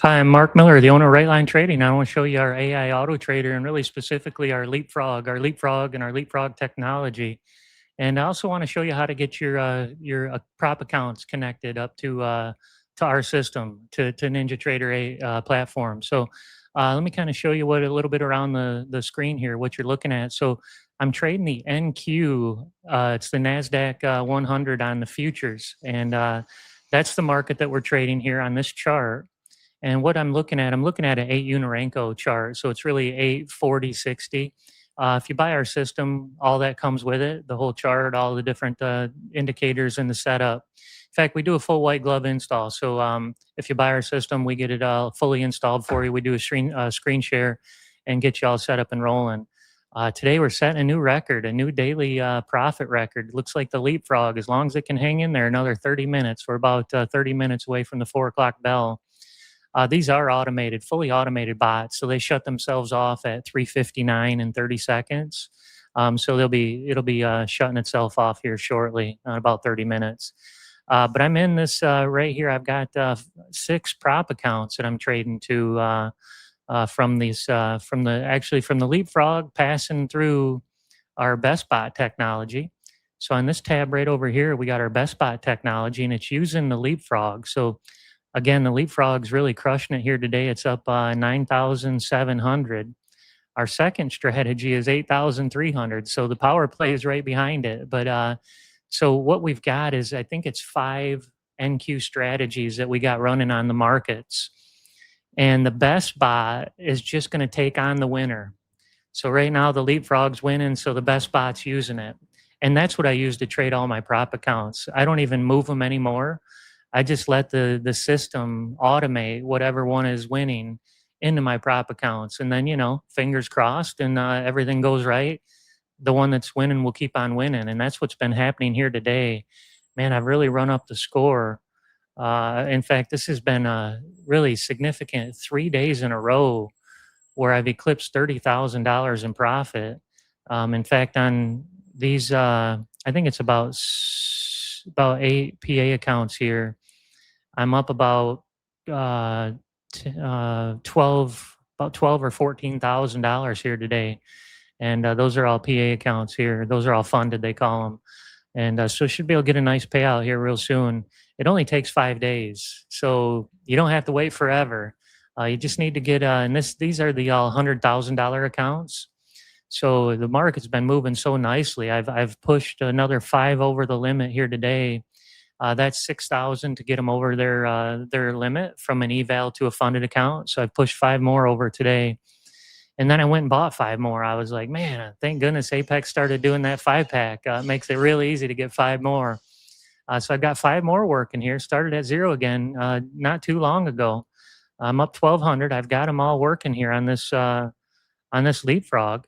Hi, I'm Mark Miller, the owner of Right Line Trading. I want to show you our AI auto trader and really specifically our Leapfrog and our Leapfrog technology. And I also want to show you how to get your prop accounts connected up to our system to NinjaTrader platform. So let me kind of show you what a little bit around the screen here, what you're looking at. So I'm trading the NQ. It's the Nasdaq 100 on the futures, and that's the market that we're trading here on this chart. And what I'm looking at an 8 Unarenko chart. So it's really 8, 40, 60. If you buy our system, all that comes with it, the whole chart, all the different indicators in the setup. In fact, we do a full white glove install. So if you buy our system, we get it fully installed for you. We do a screen share and get you all set up and rolling. Today, we're setting a new record, a new daily profit record. Looks like the Leapfrog, as long as it can hang in there another 30 minutes. We're about 30 minutes away from the 4 o'clock bell. These are automated, fully automated bots, so they shut themselves off at 3:59 and 30 seconds. So it'll be shutting itself off here shortly, in about 30 minutes. But I'm in this right here. I've got 6 prop accounts that I'm trading to from the Leapfrog, passing through our best bot technology. So on this tab right over here, we got our best bot technology, and it's using the Leapfrog. So again, the Leapfrog's really crushing it here today. It's up 9,700. Our second strategy is 8,300. So the power play is right behind it. But so what we've got is, I think it's 5 NQ strategies that we got running on the markets. And the best bot is just going to take on the winner. So right now the Leapfrog's winning, so the best bot's using it. And that's what I use to trade all my prop accounts. I don't even move them anymore. I just let the system automate whatever one is winning into my prop accounts. And then, fingers crossed and everything goes right. The one that's winning will keep on winning. And that's what's been happening here today. Man, I've really run up the score. In fact, this has been a really significant 3 days in a row where I've eclipsed $30,000 in profit. In fact, on these, I think it's about 8 PA accounts here. I'm up about 12, about 12 or $14,000 here today, and those are all PA accounts here. Those are all funded, they call them, and so should be able to get a nice payout here real soon. It only takes 5 days, so you don't have to wait forever. You just need to get and these are the all $100,000 accounts. So the market's been moving so nicely. I've pushed another 5 over the limit here today. That's 6,000 to get them over their limit from an eval to a funded account. So I pushed 5 more over today, and then I went and bought 5 more. I was like, man, thank goodness Apex started doing that 5-pack. It makes it really easy to get 5 more. So I've got 5 more working here. Started at 0 again not too long ago. I'm up 1,200. I've got them all working here on this Leapfrog.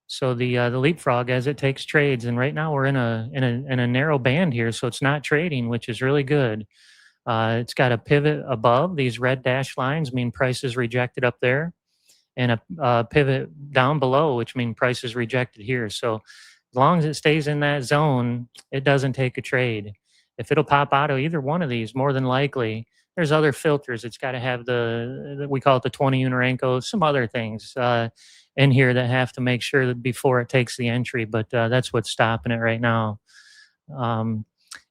So the Leapfrog, as it takes trades, and right now we're in a narrow band here, so it's not trading, which is really good. It's got a pivot above. These red dashed lines mean price is rejected up there, and a pivot down below, which means price is rejected here. So as long as it stays in that zone, it doesn't take a trade. If it'll pop out of either one of these, more than likely, there's other filters. It's got to have we call it the 20 Unarenko, some other things in here that have to make sure that before it takes the entry, but that's what's stopping it right now. And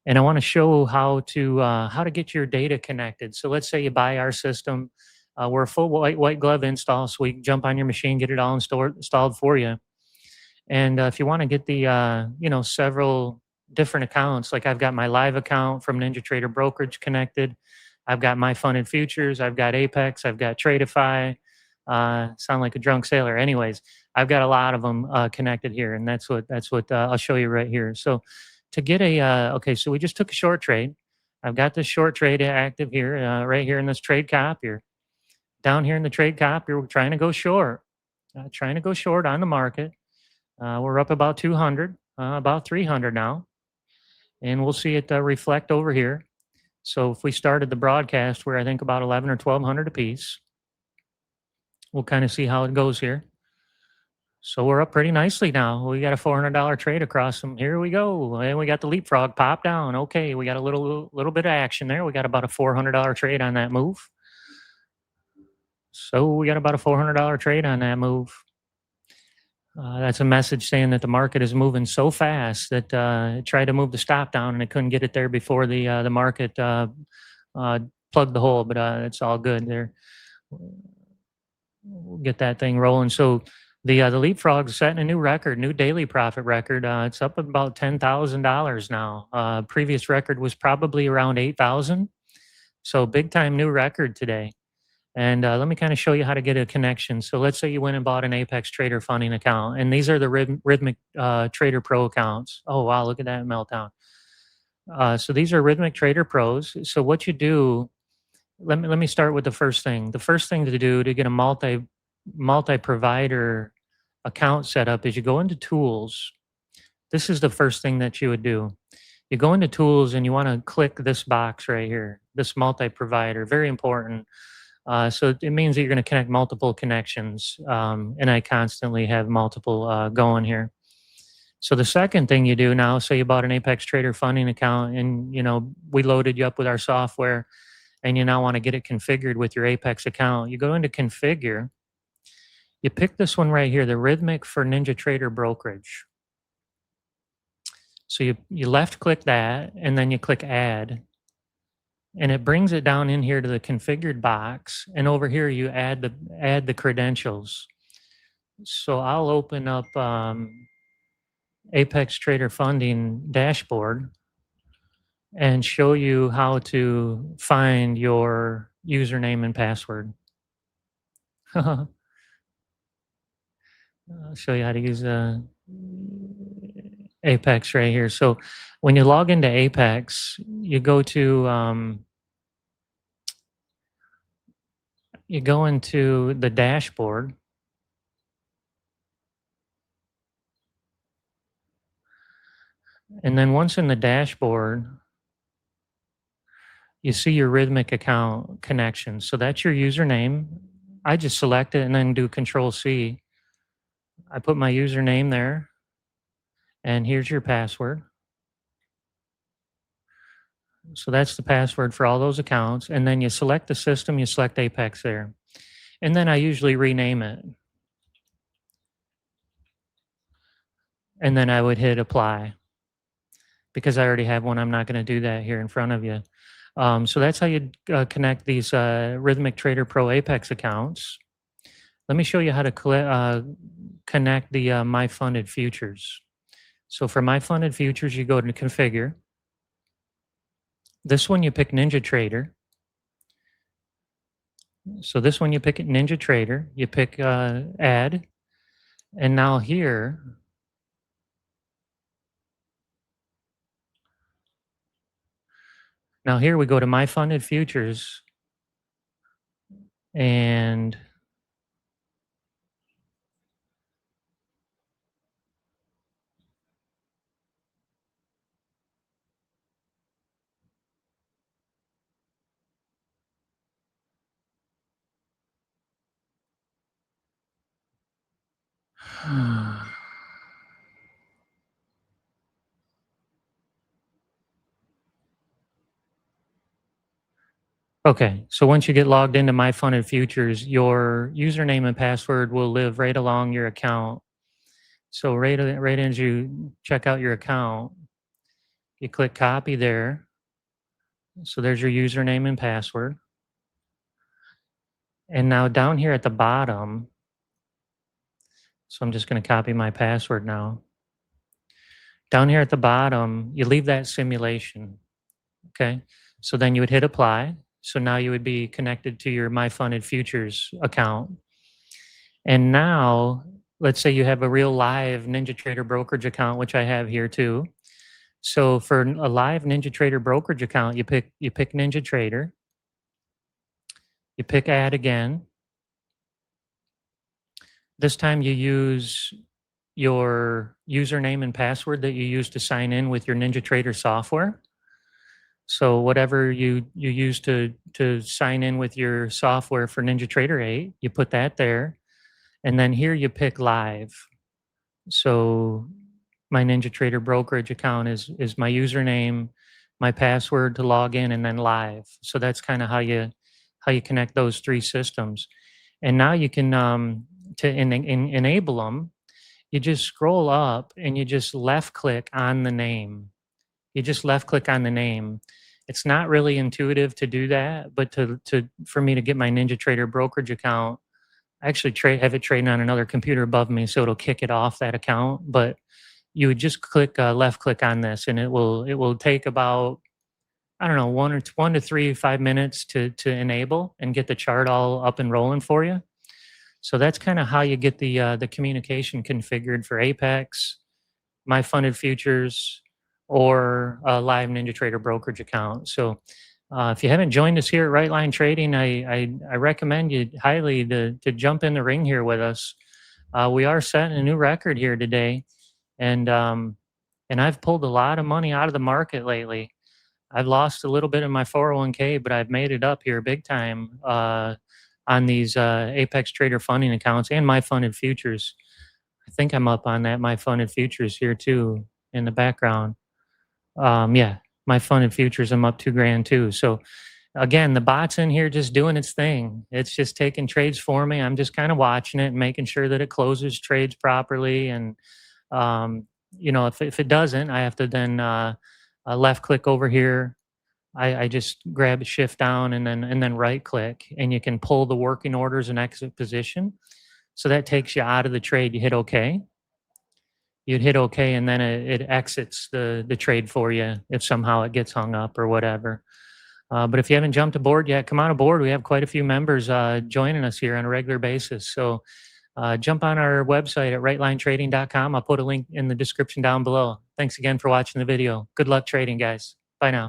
I want to show how to get your data connected. So let's say you buy our system. We're a full white glove install, so we can jump on your machine, get it all installed for you. And if you want to get the several different accounts, like I've got my live account from NinjaTrader Brokerage connected. I've got my funded futures. I've got Apex. I've got Tradeify. Sound like a drunk sailor. Anyways, I've got a lot of them connected here, and that's what I'll show you right here. So to get okay, so we just took a short trade. I've got this short trade active here, right here in this trade copier. Down here in the trade copier, we're trying to go short. On the market. We're up about 200, about 300 now, and we'll see it reflect over here. So if we started the broadcast, we're I think about 11 or 1,200 apiece. We'll kind of see how it goes here. So we're up pretty nicely now. We got a $400 trade across them. Here we go. And we got the Leapfrog pop down. Okay, we got a little bit of action there. We got about a $400 trade on that move. So we got about a $400 trade on that move. That's a message saying that the market is moving so fast that it tried to move the stop down and it couldn't get it there before the market uh, plugged the hole. But it's all good there. We'll get that thing rolling. So the leapfrog's setting a new record, new daily profit record. It's up about $10,000 now. Previous record was probably around 8,000. So big time new record today. And let me kind of show you how to get a connection. So let's say you went and bought an Apex Trader funding account, and these are the Rhythmic Trader Pro accounts. Oh wow, look at that meltdown. So these are Rhythmic Trader Pros. So what you do, let me start with the first thing. The first thing to do to get a multi-provider account set up is you go into Tools. This is the first thing that you would do. You go into Tools and you want to click this box right here, this multi-provider. Very important. So it means that you're going to connect multiple connections, and I constantly have multiple going here. So the second thing you do now, say you bought an Apex Trader funding account, and we loaded you up with our software, and you now want to get it configured with your Apex account. You go into Configure. You pick this one right here, the Rhythmic for Ninja Trader Brokerage. So you left click that, and then you click Add. And it brings it down in here to the configured box, and over here you add the credentials. So I'll open up Apex Trader Funding dashboard and show you how to find your username and password. I'll show you how to use Apex right here. So when you log into Apex, you go into the dashboard. And then once in the dashboard, you see your Rhythmic account connection. So that's your username. I just select it and then do Control C. I put my username there, and here's your password. So that's the password for all those accounts. And then you select the system, you select Apex there. And then I usually rename it. And then I would hit apply. Because I already have one, I'm not going to do that here in front of you. So that's how you connect these Rhythmic Trader Pro Apex accounts. Let me show you how to connect the My Funded Futures. So for My Funded Futures, you go to Configure. This one you pick Ninja Trader. So this one you pick Ninja Trader. You pick Add. And now here, we go to My Funded Futures, and okay, so once you get logged into My Funded Futures, your username and password will live right along your account. So right as you check out your account, you click copy there. So there's your username and password. And now down here at the bottom, so I'm just going to copy my password now. Down here at the bottom, you leave that simulation. Okay, so then you would hit apply. So now you would be connected to your My Funded Futures account. And now, let's say you have a real live Ninja Trader brokerage account, which I have here too. So for a live Ninja Trader brokerage account, you pick Ninja Trader. You pick Add again. This time you use your username and password that you use to sign in with your Ninja Trader software. So whatever you use to sign in with your software for Ninja Trader 8, you put that there. And then here you pick live. So my Ninja Trader brokerage account is my username, my password to log in, and then live. So that's kind of how you connect those three systems. And now you can, to enable them, you just scroll up and you just left click on the name. You just left click on the name. It's not really intuitive to do that, but for me to get my NinjaTrader brokerage account, I actually have it trading on another computer above me, so it'll kick it off that account. But you would just click left click on this, and it will take about, I don't know, 1 to 3 5 minutes to enable and get the chart all up and rolling for you. So that's kind of how you get the communication configured for Apex, my funded futures, or a live NinjaTrader brokerage account. So if you haven't joined us here at Right Line Trading, I recommend you highly to jump in the ring here with us. We are setting a new record here today, and I've pulled a lot of money out of the market lately. I've lost a little bit in my 401k, but I've made it up here big time on these Apex Trader funding accounts and my funded futures. I think I'm up on that my funded futures here too in the background. Yeah, my funded futures, I'm up 2 grand too. So again, the bot's in here just doing its thing. It's just taking trades for me. I'm just kind of watching it and making sure that it closes trades properly. And if it doesn't, I have to then left click over here. I just grab shift down and then right click, and you can pull the working orders and exit position. So that takes you out of the trade. You hit OK. You'd hit OK, and then it exits the trade for you if somehow it gets hung up or whatever. But if you haven't jumped aboard yet, come on aboard. We have quite a few members joining us here on a regular basis. So jump on our website at rightlinetrading.com. I'll put a link in the description down below. Thanks again for watching the video. Good luck trading, guys. Bye now.